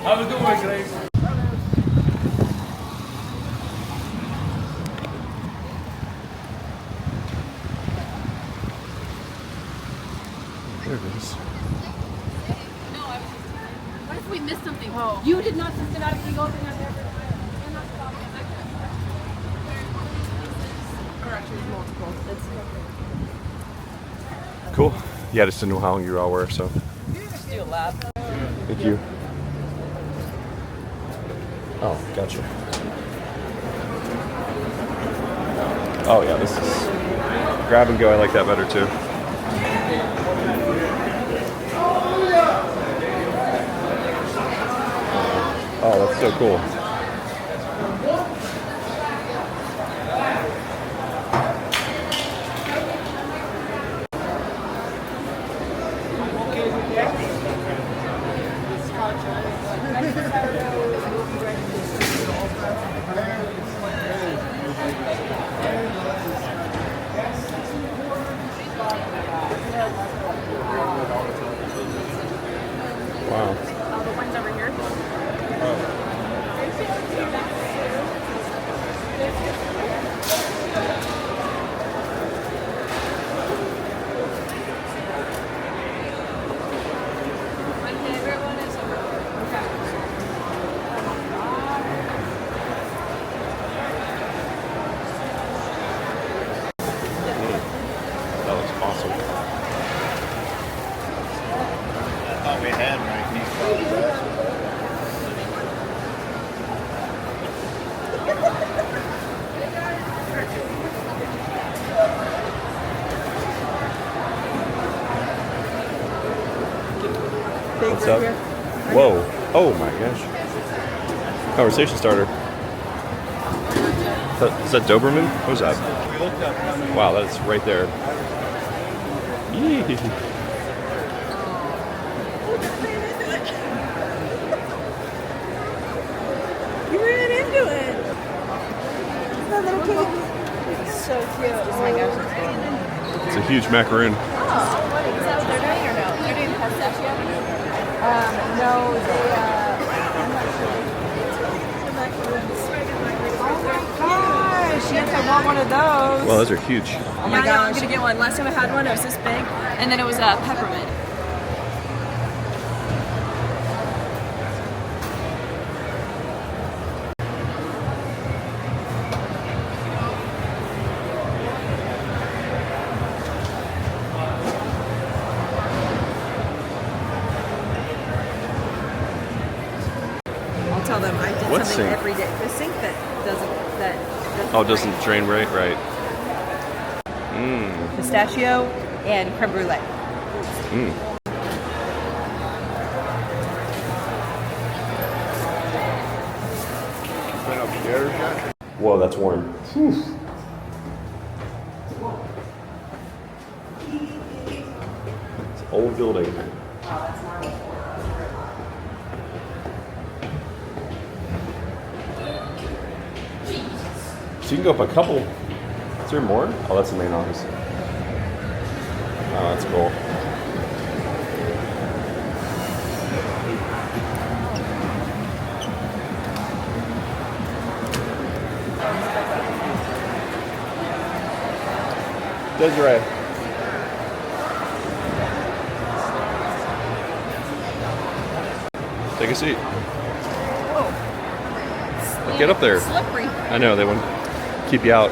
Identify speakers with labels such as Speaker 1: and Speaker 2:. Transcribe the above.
Speaker 1: Have a good one, Grace.
Speaker 2: There it is.
Speaker 3: What if we missed something? Oh. You did not systematically go through that.
Speaker 2: Cool. Yeah, just didn't know how long you all were, so.
Speaker 3: Just do a lap.
Speaker 2: Thank you. Oh, gotcha. Oh yeah, this is grab and go. I like that better too. Oh, that's so cool. Wow.
Speaker 3: The ones over here. My favorite one is over here.
Speaker 2: That looks awesome.
Speaker 4: I thought we had right these probably.
Speaker 2: What's up? Whoa. Oh my gosh. Conversation starter. Is that Doberman? What is that? Wow, that's right there. Yee.
Speaker 5: You ran into it. That little kid. It's so cute. Oh my gosh.
Speaker 2: It's a huge macaroon.
Speaker 3: Oh, is that what they're doing or no? They're doing pistachio?
Speaker 5: No, they, I'm not sure. Oh my gosh, yes, I want one of those.
Speaker 2: Well, those are huge.
Speaker 3: Oh my gosh. I'm gonna get one. Last time I had one, it was this big, and then it was peppermint.
Speaker 5: I'll tell them I did
Speaker 2: What
Speaker 5: something
Speaker 2: sink?
Speaker 5: every day. The sink that doesn't
Speaker 2: Oh, it doesn't drain right? Mmm.
Speaker 5: pistachio and creme brulee.
Speaker 2: Mmm.
Speaker 4: Been upstairs yet?
Speaker 2: Whoa, that's warm. It's an old building. So you can go up a couple. Is there more? Oh, that's the main office. Oh, that's cool. Desiree. Take a seat.
Speaker 3: Oh.
Speaker 2: Get up there.
Speaker 3: Slippery.
Speaker 2: I know, they want to keep you out.